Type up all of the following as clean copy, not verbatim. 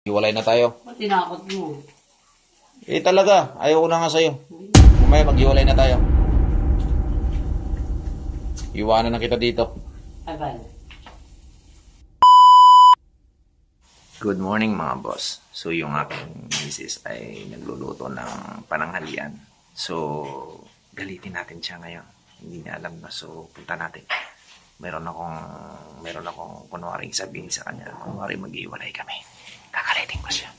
Hiwalay na tayo. Ba't tinakot mo? Talaga, ayaw ko na nga sa'yo. Mamaya maghiwalay na tayo. Iwanan na kita dito. Abay. Good morning mga boss. So yung aking misis ay nagluluto ng pananghalian. So galitin natin siya ngayon. Hindi niya alam na, so punta natin. Meron akong kunwaring sabihin sa kanya. Kunwari maghiwalay kami. Kakalitin ko siya.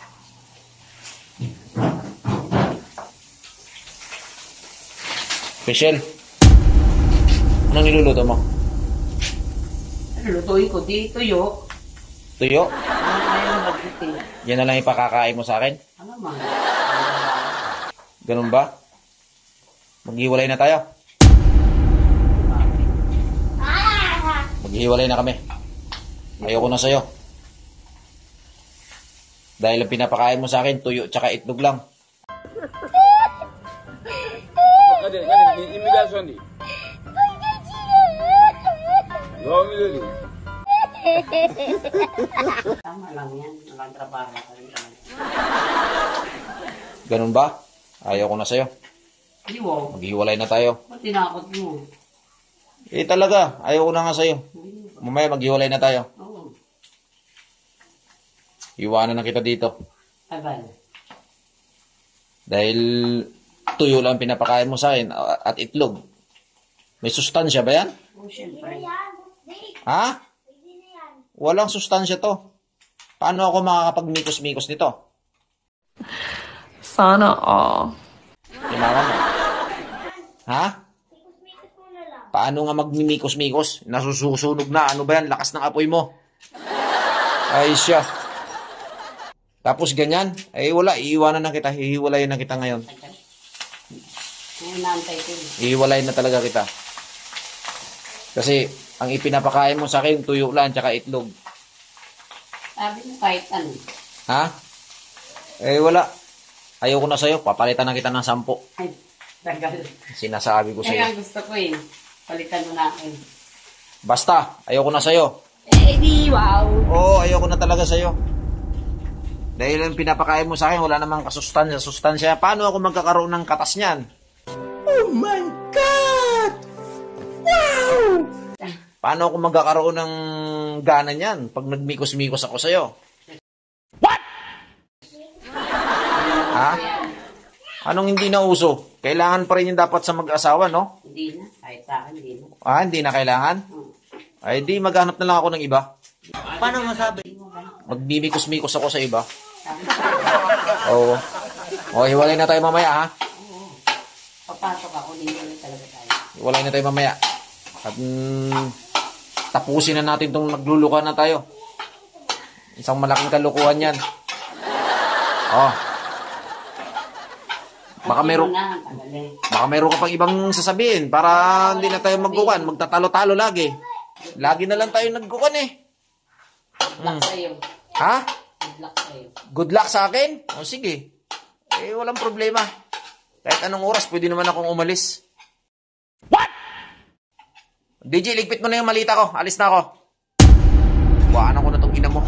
Michelle, anong niluluto mo? Lutuin ko di tuyo. Tuyo? Ayaw na magputi. Yan na lang ipakakain mo sa akin? Ano man? Ganun ba? Maghiwalay na tayo? Maghiwalay na kami. Ayoko na sa'yo. Dahil ang pinapakain mo sa akin, tuyo tsaka itlog lang. Tama lang yan. Walang trabaho ka rin naman. Ganun ba? Ayoko na sa'yo. Iwo. Maghiwalay na tayo. Ba't tinakot mo? Talaga, ayoko na nga sa'yo. Mamaya maghiwalay na tayo. Oo. Iwanan na kita dito. Abay. Dahil tuyo lang pinapakain mo sa akin at itlog. May sustansya ba yan? Oo, syempre. Ha? Walang sustansya to. Paano ako makakapag-mikos-mikos nito? Sana all. Timawa mo. Ha? Paano nga magmimikos-mikos? Nasusunog na. Ano ba yan? Lakas ng apoy mo. Ay siya. Tapos ganyan. Wala. Iiwanan na kita. Hihiwalayin na kita ngayon. Ngayon naantay ko. Ihiwalay na talaga kita. Kasi ang ipinapakain mo sa akin, tuyo lang, tsaka itlog. Sabi mo kahit ano. Ha? Wala. Ayoko na sa'yo. Papalitan na kita ng 10. Ay, tagal. Sinasabi ko Kaya sa'yo. gusto ko eh. Palitan mo na akin. Basta, ayoko na sa'yo. Di wow. Oo, ayoko na talaga sa'yo. Dahil ang pinapakain mo sa akin, wala namang sustansya. Paano ako magkakaroon ng katas niyan? Oh my God! Wow! Paano ako magkakaroon ng gana niyan pag nagmikos-mikos ako sa'yo? What? Ha? Anong hindi na uso? Kailangan pa rin yung dapat sa mag-asawa, no? Hindi na. Kahit sa akin, hindi na. Hindi na kailangan? Ay, di maghanap na lang ako ng iba. Paano masabi? Magmimikos-mikos ako sa iba. Oo. O, hiwalay na tayo mamaya, ha? Oo. Papasok ako, hindi na talaga tayo. Hiwalay na tayo mamaya. At tapusin na natin itong naglulukan na tayo. Isang malaking kalukuhan yan. Oh. Baka meron ka pang ibang sasabihin para hindi na tayo magkukan. Magtatalo-talo lagi. Lagi na lang tayo nagkukan eh. Good luck sa'yo. Ha? Good luck sa'yo. Good luck sa akin? O sige. Walang problema. Kahit anong oras, pwede naman akong umalis. What? DJ, ligpit mo na yung malita ko. Alis na ako. Buwanan ko na tong ina mo.